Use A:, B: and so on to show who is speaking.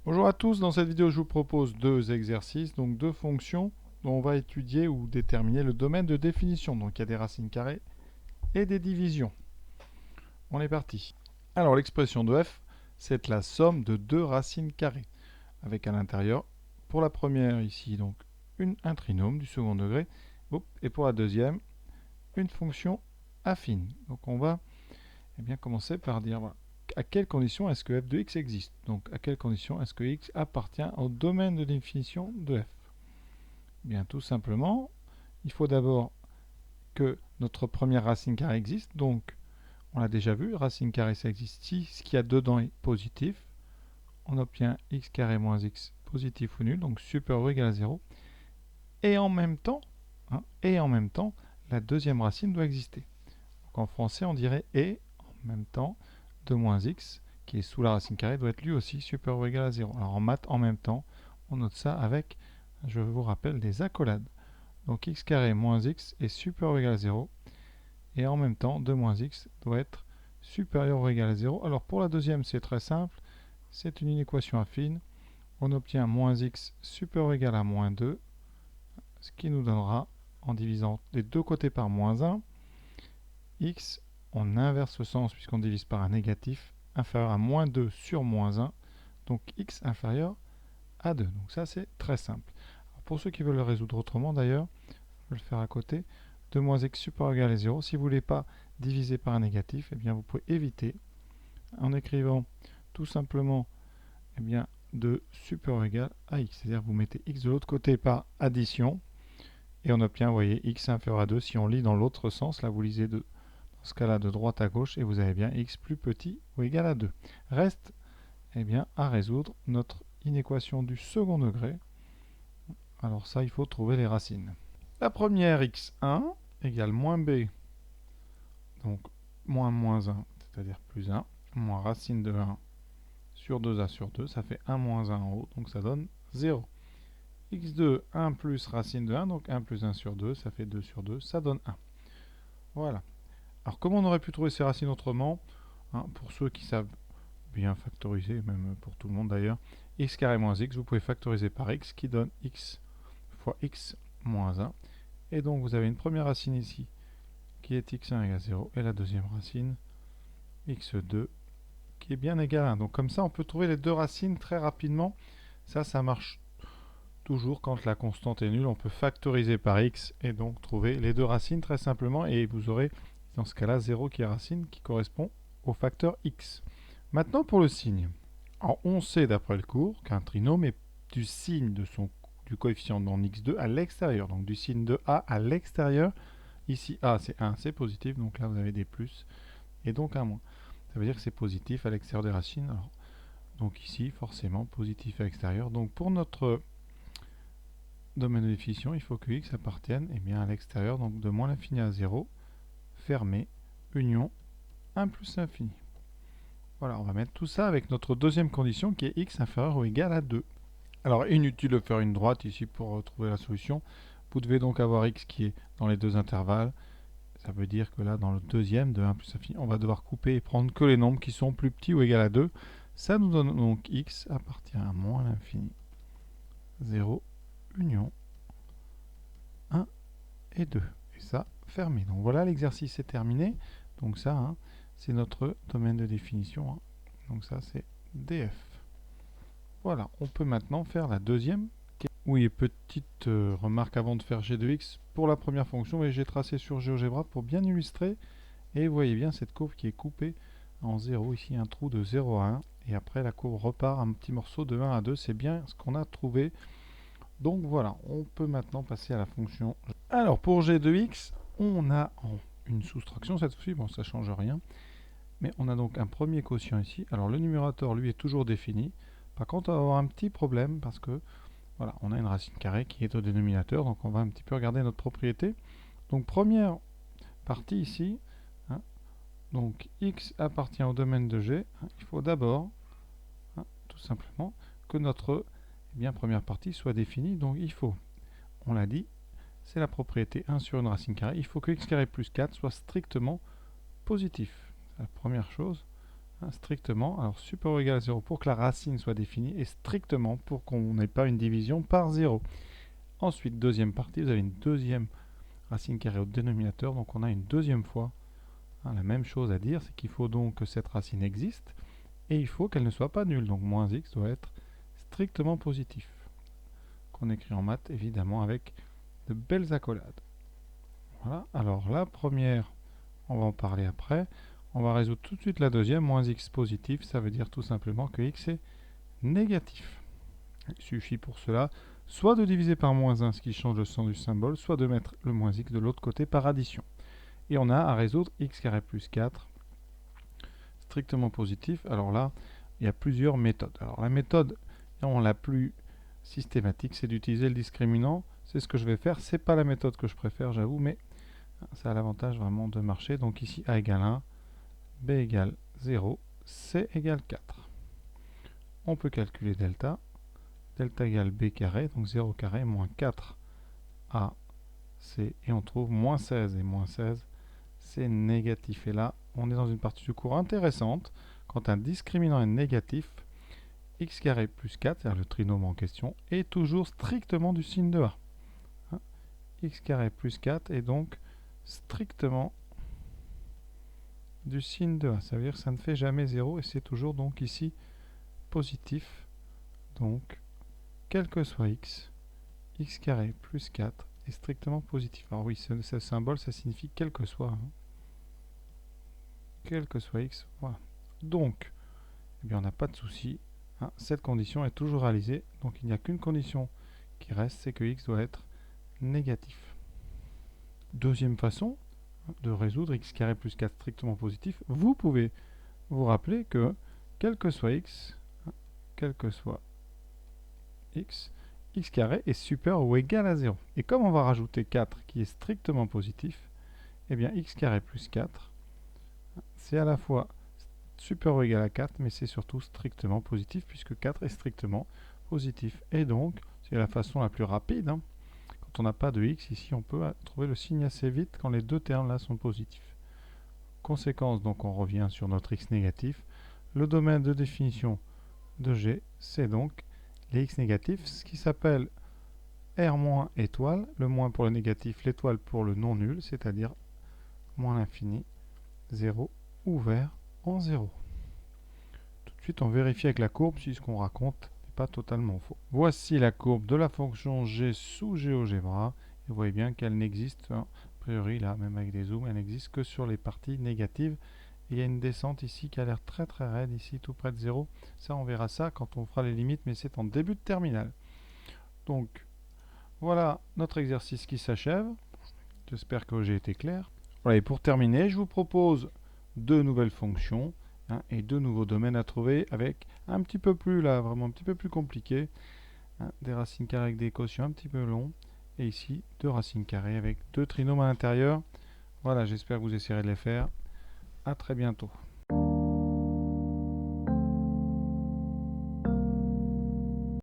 A: Bonjour à tous, dans cette vidéo je vous propose deux exercices, donc deux fonctions dont on va étudier ou déterminer le domaine de définition. Donc il y a des racines carrées et des divisions. On est parti. Alors l'expression de f, c'est la somme de deux racines carrées, avec à l'intérieur, pour la première ici, donc un trinôme du second degré, et pour la deuxième, une fonction affine. Donc on va commencer par dire, voilà, à quelles conditions est-ce que f de x existe? Donc, à quelles conditions est-ce que x appartient au domaine de définition de f? Bien, tout simplement, il faut d'abord que notre première racine carrée existe. Donc, on l'a déjà vu, racine carrée, ça existe si ce qu'il y a dedans est positif. On obtient x carré moins x positif ou nul, donc supérieur ou égal à 0. Et en même temps, la deuxième racine doit exister. Donc, en français, on dirait et en même temps de moins x qui est sous la racine carrée doit être lui aussi supérieur ou égal à 0. Alors en maths, en même temps, on note ça avec, je vous rappelle, des accolades. Donc x carré moins x est supérieur ou égal à 0. Et en même temps, 2 moins x doit être supérieur ou égal à 0. Alors pour la deuxième, c'est très simple. C'est une équation affine. On obtient moins x supérieur ou égal à moins 2, ce qui nous donnera, en divisant les deux côtés par moins 1, x, on inverse le sens puisqu'on divise par un négatif, inférieur à moins 2 sur moins 1, donc x inférieur à 2. Donc ça, c'est très simple. Alors pour ceux qui veulent le résoudre autrement, d'ailleurs, je vais le faire à côté. 2 moins x supérieur ou égal à 0. Si vous ne voulez pas diviser par un négatif, eh bien, vous pouvez éviter en écrivant tout simplement 2 supérieur ou égal à x. C'est-à-dire que vous mettez x de l'autre côté par addition, et on obtient, vous voyez, x inférieur à 2. Si on lit dans l'autre sens, là vous lisez dans ce cas-là de droite à gauche, et vous avez bien x plus petit ou égal à 2. Reste à résoudre notre inéquation du second degré. Alors ça, il faut trouver les racines. La première, x1 égale moins b, donc moins 1, c'est-à-dire plus 1, moins racine de 1 sur 2a sur 2, ça fait 1 moins 1 en haut, donc ça donne 0. x2, 1 plus racine de 1, donc 1 plus 1 sur 2, ça fait 2 sur 2, ça donne 1. Voilà. Alors comment on aurait pu trouver ces racines autrement, pour ceux qui savent bien factoriser, même pour tout le monde d'ailleurs, x carré moins x, vous pouvez factoriser par x qui donne x fois x moins 1. Et donc vous avez une première racine ici qui est x1 égale 0 et la deuxième racine x2 qui est bien égal à 1. Donc comme ça on peut trouver les deux racines très rapidement. Ça marche toujours quand la constante est nulle. On peut factoriser par x et donc trouver les deux racines très simplement et vous aurez dans ce cas-là 0 qui est racine qui correspond au facteur x. Maintenant pour le signe. Alors on sait d'après le cours qu'un trinôme est du signe du coefficient dans x2 à l'extérieur. Donc du signe de a à l'extérieur. Ici a c'est 1, c'est positif. Donc là vous avez des plus et donc un moins. Ça veut dire que c'est positif à l'extérieur des racines. Alors, donc ici forcément positif à l'extérieur. Donc pour notre domaine de définition, il faut que x appartienne à l'extérieur. Donc de moins l'infini à 0, fermé, union 1 plus l'infini. Voilà, on va mettre tout ça avec notre deuxième condition qui est x inférieur ou égal à 2. Alors, inutile de faire une droite ici pour trouver la solution. Vous devez donc avoir x qui est dans les deux intervalles. Ça veut dire que là, dans le deuxième, de 1 plus l'infini, on va devoir couper et prendre que les nombres qui sont plus petits ou égal à 2. Ça nous donne donc x appartient à moins l'infini. 0, union 1 et 2. Et ça, fermé. Donc voilà, l'exercice est terminé. Donc ça, c'est notre domaine de définition. Donc ça, c'est df. Voilà, on peut maintenant faire la deuxième. Oui, petite remarque avant de faire g de x. Pour la première fonction, j'ai tracé sur GeoGebra pour bien illustrer. Et vous voyez bien cette courbe qui est coupée en 0. Ici, un trou de 0 à 1. Et après, la courbe repart un petit morceau de 1 à 2. C'est bien ce qu'on a trouvé. Donc voilà, on peut maintenant passer à la fonction. Alors, pour g de x, on a une soustraction cette fois-ci. Bon, ça ne change rien. Mais on a donc un premier quotient ici. Alors, le numérateur, lui, est toujours défini. Par contre, on va avoir un petit problème parce que voilà, on a une racine carrée qui est au dénominateur, donc on va un petit peu regarder notre propriété. Donc première partie ici, donc x appartient au domaine de g, il faut d'abord, tout simplement, que notre première partie soit définie. Donc il faut, on l'a dit, c'est la propriété 1 sur une racine carrée, il faut que x carré plus 4 soit strictement positif. C'est la première chose strictement, alors supérieur ou égal à 0 pour que la racine soit définie, et strictement pour qu'on n'ait pas une division par 0. Ensuite, deuxième partie, vous avez une deuxième racine carrée au dénominateur, donc on a une deuxième fois la même chose à dire, c'est qu'il faut donc que cette racine existe, et il faut qu'elle ne soit pas nulle, donc moins x doit être strictement positif. Qu'on écrit en maths, évidemment, avec de belles accolades. Voilà, alors la première, on va en parler après. On va résoudre tout de suite la deuxième, moins x positif, ça veut dire tout simplement que x est négatif. Il suffit pour cela soit de diviser par moins 1, ce qui change le sens du symbole, soit de mettre le moins x de l'autre côté par addition. Et on a à résoudre x carré plus 4, strictement positif. Alors là, il y a plusieurs méthodes. Alors la méthode la plus systématique, c'est d'utiliser le discriminant. C'est ce que je vais faire. C'est pas la méthode que je préfère, j'avoue, mais ça a l'avantage vraiment de marcher. Donc ici, a égale 1, b égale 0, c égale 4. On peut calculer delta. Delta égale b carré, donc 0 carré moins 4 a c, et on trouve moins 16. Et moins 16, c'est négatif. Et là, on est dans une partie du cours intéressante. Quand un discriminant est négatif, x carré plus 4, c'est-à-dire le trinôme en question, est toujours strictement du signe de a. X carré plus 4 est donc strictement du signe de a. Ça veut dire que ça ne fait jamais 0 et c'est toujours donc ici positif. Donc, quel que soit x, x carré plus 4 est strictement positif. Alors oui, ce symbole, ça signifie quel que soit. Quel que soit x, voilà. Donc, eh bien, on n'a pas de souci. Cette condition est toujours réalisée. Donc, il n'y a qu'une condition qui reste, c'est que x doit être négatif. Deuxième façon de résoudre x carré plus 4 strictement positif, vous pouvez vous rappeler que quel que soit x, x carré est supérieur ou égal à 0. Et comme on va rajouter 4 qui est strictement positif, eh bien x carré plus 4, c'est à la fois supérieur ou égal à 4, mais c'est surtout strictement positif, puisque 4 est strictement positif. Et donc, c'est la façon la plus rapide. Quand on n'a pas de x, ici, on peut trouver le signe assez vite quand les deux termes là sont positifs. Conséquence, donc on revient sur notre x négatif. Le domaine de définition de G, c'est donc les x négatifs, ce qui s'appelle R- étoile, le moins pour le négatif, l'étoile pour le non nul, c'est-à-dire moins l'infini, 0 ouvert en 0. Tout de suite, on vérifie avec la courbe si ce qu'on raconte n'est pas totalement faux. Voici la courbe de la fonction g sous GeoGebra. Et vous voyez bien qu'elle n'existe, a priori là, même avec des zooms, elle n'existe que sur les parties négatives. Et il y a une descente ici qui a l'air très très raide, ici tout près de 0. Ça, on verra ça quand on fera les limites, mais c'est en début de terminale. Donc, voilà notre exercice qui s'achève. J'espère que j'ai été clair. Voilà, et pour terminer, je vous propose deux nouvelles fonctions et deux nouveaux domaines à trouver avec un petit peu plus, là, vraiment un petit peu plus compliqué. Des racines carrées avec des quotients un petit peu longs. Et ici, deux racines carrées avec deux trinômes à l'intérieur. Voilà, j'espère que vous essayerez de les faire. À très bientôt.